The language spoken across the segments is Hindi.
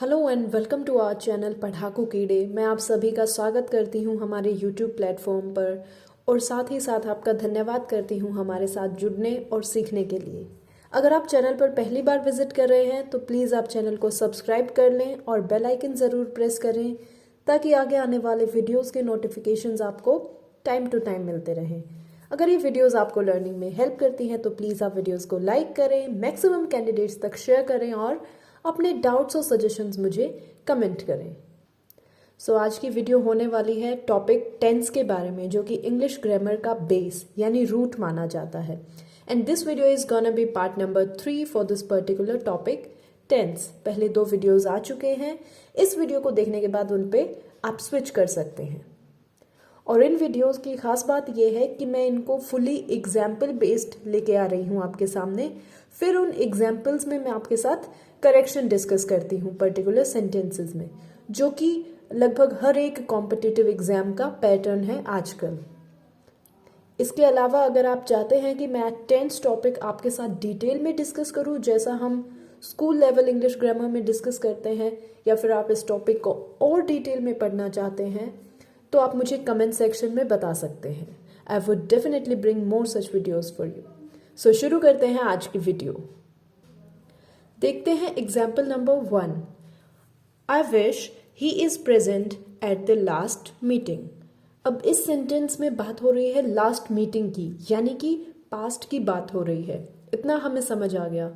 Hello and welcome to our channel Padhaku Keede. मैं आप सभी का स्वागत करती हूं हमारे यूट्यूब प्लेटफॉर्म पर और साथ ही साथ आपका धन्यवाद करती हूं हमारे साथ जुड़ने और सीखने के लिए। अगर आप चैनल पर पहली बार विजिट कर रहे हैं तो प्लीज़ आप चैनल को सब्सक्राइब कर लें और बेल आइकन ज़रूर प्रेस करें ताकि आगे आने वाले वीडियोज़ के नोटिफिकेशंस आपको टाइम टू टाइम मिलते रहें। अगर ये वीडियोज़ आपको लर्निंग में हेल्प करती हैं तो प्लीज़ आप वीडियोज़ को लाइक करें, मैक्सिमम कैंडिडेट्स तक शेयर करें और अपने डाउट्स और सजेशंस मुझे कमेंट करें। आज की वीडियो होने वाली है टॉपिक टेंस के बारे में, जो कि इंग्लिश ग्रामर का बेस यानी रूट माना जाता है। And this video is gonna be part number 3 for this particular topic tense. पहले 2 वीडियोज आ चुके हैं। इस वीडियो को देखने के बाद उन पे आप स्विच कर सकते हैं। और इन वीडियोस की खास बात यह है कि मैं इनको फुली एग्जाम्पल बेस्ड लेके आ रही हूँ आपके सामने। फिर उन एग्जाम्पल्स में मैं आपके साथ करेक्शन डिस्कस करती हूँ पर्टिकुलर सेंटेंसेस में, जो कि लगभग हर एक कॉम्पिटिटिव एग्जाम का पैटर्न है आजकल। इसके अलावा अगर आप चाहते हैं कि मैं टेंस टॉपिक आपके साथ डिटेल में डिस्कस करूँ, जैसा हम स्कूल लेवल इंग्लिश ग्रामर में डिस्कस करते हैं, या फिर आप इस टॉपिक को और डिटेल में पढ़ना चाहते हैं, तो आप मुझे कमेंट सेक्शन में बता सकते हैं। I would definitely bring more such videos for you. शुरू करते हैं आज की वीडियो। देखते हैं example number 1। I wish he is present at the last meeting. अब इस सेंटेंस में बात हो रही है लास्ट मीटिंग की, यानी कि पास्ट की बात हो रही है। इतना हमें समझ आ गया।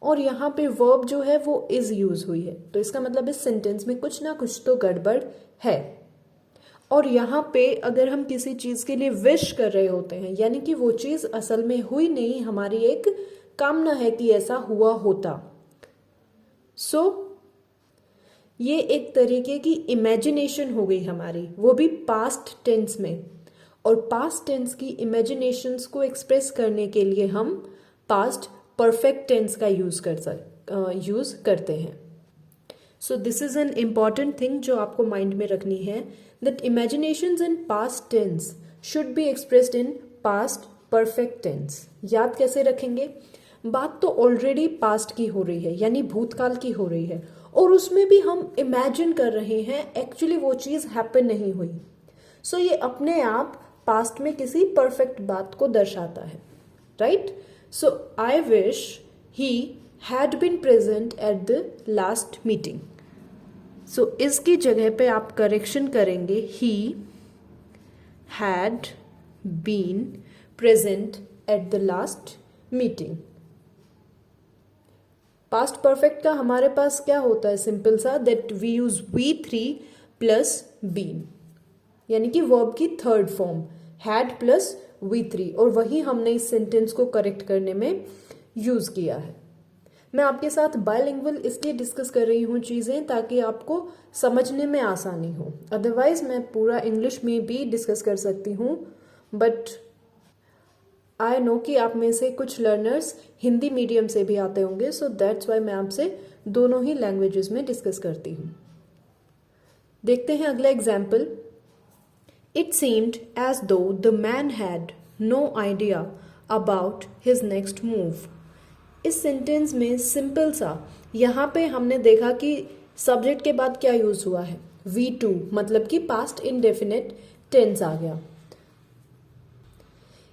और यहाँ पे वर्ब जो है वो इज यूज हुई है, तो इसका मतलब इस सेंटेंस में कुछ ना कुछ तो गड़बड़ है। और यहाँ पे अगर हम किसी चीज के लिए विश कर रहे होते हैं, यानी कि वो चीज असल में हुई नहीं, हमारी एक कामना है कि ऐसा हुआ होता। ये एक तरीके की इमेजिनेशन हो गई हमारी, वो भी पास्ट टेंस में। और पास्ट टेंस की इमेजिनेशंस को एक्सप्रेस करने के लिए हम पास्ट परफेक्ट टेंस का यूज करते हैं। This is an important thing जो आपको माइंड में रखनी है, that imaginations in past tense should be expressed in past perfect tense. याद कैसे रखेंगे? बात तो ऑलरेडी पास्ट की हो रही है, यानी भूतकाल की हो रही है, और उसमें भी हम इमेजिन कर रहे हैं, एक्चुअली वो चीज हैपन नहीं हुई। ये अपने आप पास्ट में किसी परफेक्ट बात को दर्शाता है, right? I wish he had been present at the last meeting. इसकी जगह पे आप करेक्शन करेंगे, he had been present at the last meeting. Past perfect का हमारे पास क्या होता है? सिंपल सा, that we use V3 plus been, यानी कि वर्ब की third form had plus V3, और वही हमने इस सेंटेंस को करेक्ट करने में यूज किया है। मैं आपके साथ बायलिंगुअल इसलिए डिस्कस कर रही हूँ चीज़ें ताकि आपको समझने में आसानी हो। अदरवाइज मैं पूरा इंग्लिश में भी डिस्कस कर सकती हूँ, बट आई नो कि आप में से कुछ लर्नर्स हिंदी मीडियम से भी आते होंगे, दैट्स वाई मैं आपसे दोनों ही लैंग्वेजेस में डिस्कस करती हूँ। देखते हैं अगला example. It seemed as though the man had no idea about his next move. इस सेंटेंस में सिंपल सा यहाँ पे हमने देखा कि सब्जेक्ट के बाद क्या यूज हुआ है? V2, मतलब कि पास्ट इंडेफिनिट टेंस आ गया।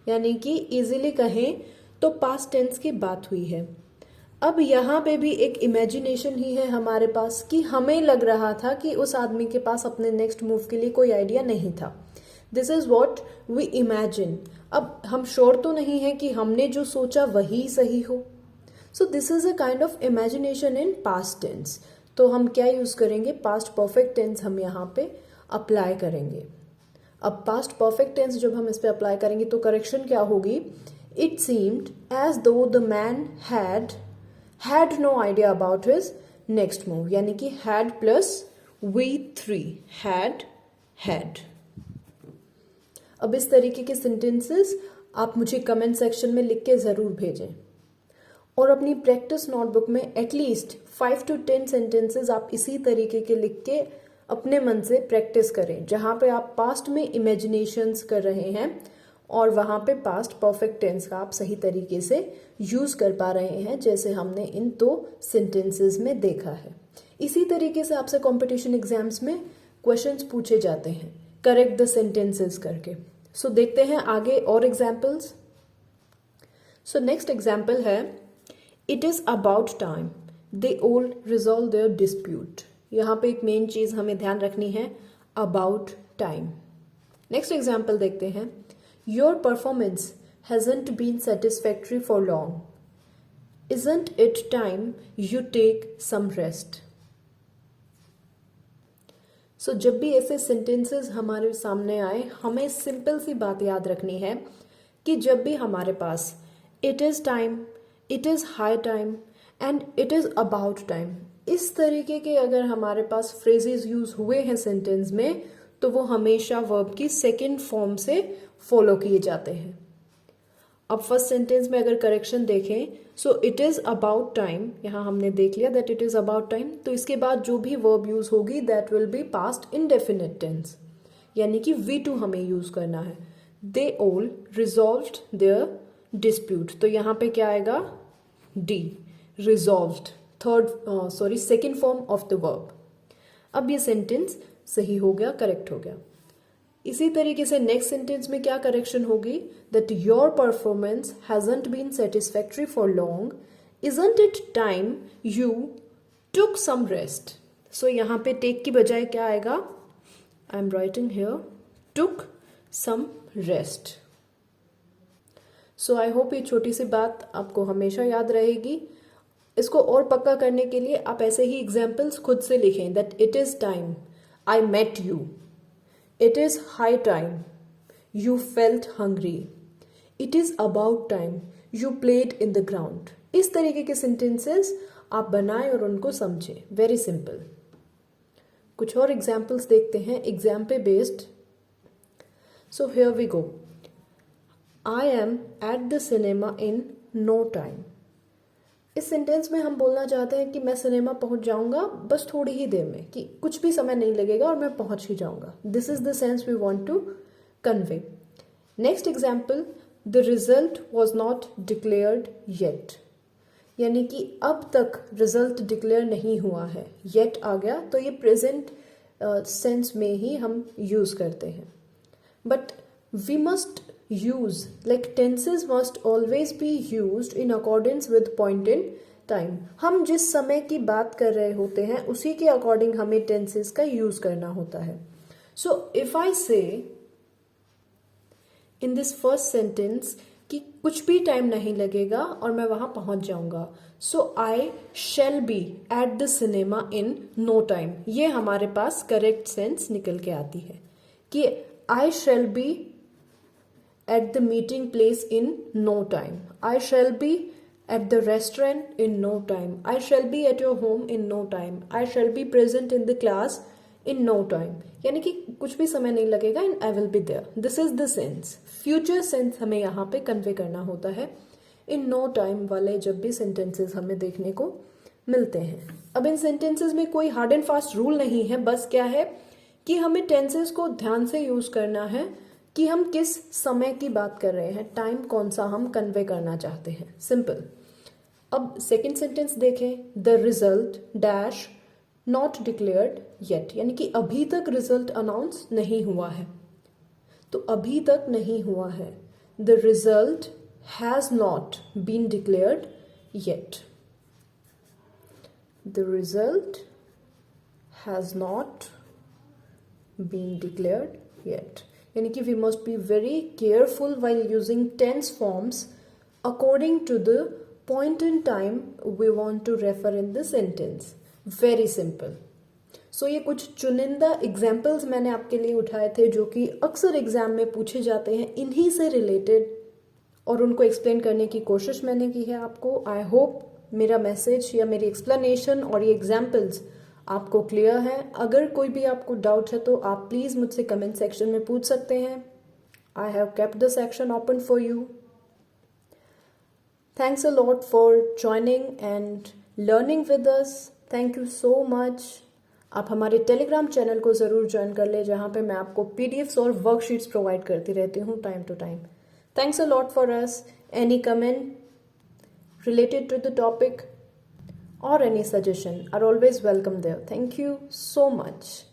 यानी कि इजीली कहें तो पास्ट टेंस की बात हुई है। अब यहाँ पे भी एक इमेजिनेशन ही है हमारे पास कि हमें लग रहा था कि उस आदमी के पास अपने नेक्स्ट मूव के लिए कोई आइडिया नहीं था। This is what we imagine. अब हम श्योर तो नहीं है कि हमने जो सोचा वही सही हो। This is a kind of imagination in past tense. तो हम क्या यूज करेंगे? पास्ट परफेक्ट टेंस हम यहाँ पे अप्लाई करेंगे। अब पास्ट परफेक्ट टेंस जब हम इस पे अप्लाई करेंगे तो करेक्शन क्या होगी? It seemed as though the man had no idea about his next move, यानी कि हैड प्लस V3, हैड। अब इस तरीके के सेंटेंसेस आप मुझे कमेंट सेक्शन में लिख के जरूर भेजें, और अपनी प्रैक्टिस नोटबुक में एटलीस्ट 5 to 10 सेंटेंसेस आप इसी तरीके के लिख के अपने मन से प्रैक्टिस करें, जहाँ पे आप पास्ट में इमेजिनेशंस कर रहे हैं और वहाँ पे पास्ट परफेक्ट टेंस का आप सही तरीके से यूज कर पा रहे हैं, जैसे हमने इन 2 सेंटेंसेस में देखा है। इसी तरीके से आपसे कंपटीशन एग्जाम्स में क्वेश्चंस पूछे जाते हैं करेक्ट द सेंटेंसेस करके। सो देखते हैं आगे और एग्जाम्पल्स। सो नेक्स्ट एग्जाम्पल है it is about time they all resolve their dispute. यहाँ पे एक मेन चीज हमें ध्यान रखनी है, अबाउट टाइम। नेक्स्ट एग्जाम्पल देखते हैं your performance hasn't been satisfactory for long, isn't it time you take some rest? So जब भी ऐसे सेंटेंसेस हमारे सामने आए, हमें सिंपल सी बात याद रखनी है कि जब भी हमारे पास it is time, it is high time and it is about time, इस तरीके के अगर हमारे पास फ्रेजेस यूज हुए हैं सेंटेंस में, तो वो हमेशा वर्ब की सेकेंड फॉर्म से फॉलो किए जाते हैं। अब फर्स्ट सेंटेंस में अगर करेक्शन देखें, so it is about time, यहां हमने देख लिया that it is about time, तो इसके बाद जो भी वर्ब यूज होगी that will be past indefinite tense, यानी कि V2 हमें यूज करना है। They all resolved their dispute, तो यहां पे क्या आएगा, D, resolved, second form of the verb. अब ये सेंटेंस सही हो गया, करेक्ट हो गया। इसी तरीके से नेक्स्ट सेंटेंस में क्या करेक्शन होगी, that your performance hasn't been satisfactory for long, isn't it time you took some rest. So यहां पे टेक की बजाय क्या आएगा, I am writing here took some rest. So I hope ये छोटी सी बात आपको हमेशा याद रहेगी। इसको और पक्का करने के लिए आप ऐसे ही एग्जाम्पल्स खुद से लिखें, that it is time I met you, it is high time you felt hungry, it is about time you played in the ground। इस तरीके के सेंटेंसेस आप बनाएं और उनको समझें, वेरी सिंपल। कुछ और एग्जाम्पल्स देखते हैं एग्जाम पे based. So here we go, I am at the cinema in no time. इस सेंटेंस में हम बोलना चाहते हैं कि मैं सिनेमा पहुंच जाऊंगा बस थोड़ी ही देर में, कि कुछ भी समय नहीं लगेगा और मैं पहुंच ही जाऊंगा। This is the sense we want to convey. Next example, the result was not declared yet, यानी कि अब तक रिजल्ट डिक्लेयर नहीं हुआ है, येट आ गया तो ये प्रेजेंट सेंस में ही हम यूज करते हैं। But we must use, like tenses must always be used in accordance with point in time। हम जिस समय की बात कर रहे होते हैं उसी के अकॉर्डिंग हमें टेंसेस का यूज करना होता है। सो इफ आई से इन दिस फर्स्ट सेंटेंस कि कुछ भी टाइम नहीं लगेगा और मैं वहां पहुंच जाऊंगा, so I shall be at the cinema in no time, ये हमारे पास करेक्ट सेंस निकल के आती है कि आई shall B at the meeting place in no time, I shall be at the restaurant in no time, I shall be at your home in no time, I shall be present in the class in no time, यानी कि कुछ भी समय नहीं लगेगा and I will be there। This is the sense। Future sense हमें यहाँ पे कन्वे करना होता है in no time वाले जब भी sentences हमें देखने को मिलते हैं। अब इन sentences में कोई hard and fast rule नहीं है, बस क्या है कि हमें tenses को ध्यान से यूज करना है कि हम किस समय की बात कर रहे हैं, टाइम कौन सा हम कन्वे करना चाहते हैं, सिंपल। अब सेकेंड सेंटेंस देखें, the result dash not declared yet, यानी कि अभी तक रिजल्ट अनाउंस नहीं हुआ है, तो अभी तक नहीं हुआ है। The result has not been declared yet, the result has not been declared yet, यानी कि we must be very careful while using tense forms according to the point in time we want to refer in the sentence. Very simple. So ये कुछ चुनिंदा एग्जाम्पल्स मैंने आपके लिए उठाए थे जो कि अक्सर एग्जाम में पूछे जाते हैं, इन्हीं से रिलेटेड, और उनको एक्सप्लेन करने की कोशिश मैंने की है आपको। आई होप मेरा मैसेज या मेरी एक्सप्लेनेशन और ये एग्जाम्पल्स आपको क्लियर है। अगर कोई भी आपको डाउट है तो आप प्लीज मुझसे कमेंट सेक्शन में पूछ सकते हैं। I have kept the section open for you. Thanks a lot for joining and learning with us. Thank you so much. आप हमारे टेलीग्राम चैनल को ज़रूर ज्वाइन कर ले, जहाँ पे मैं आपको PDFs और वर्कशीट्स प्रोवाइड करती रहती हूँ time to time. Thanks a lot for us. Any comment related to the topic? or any suggestion are always welcome there. Thank you so much.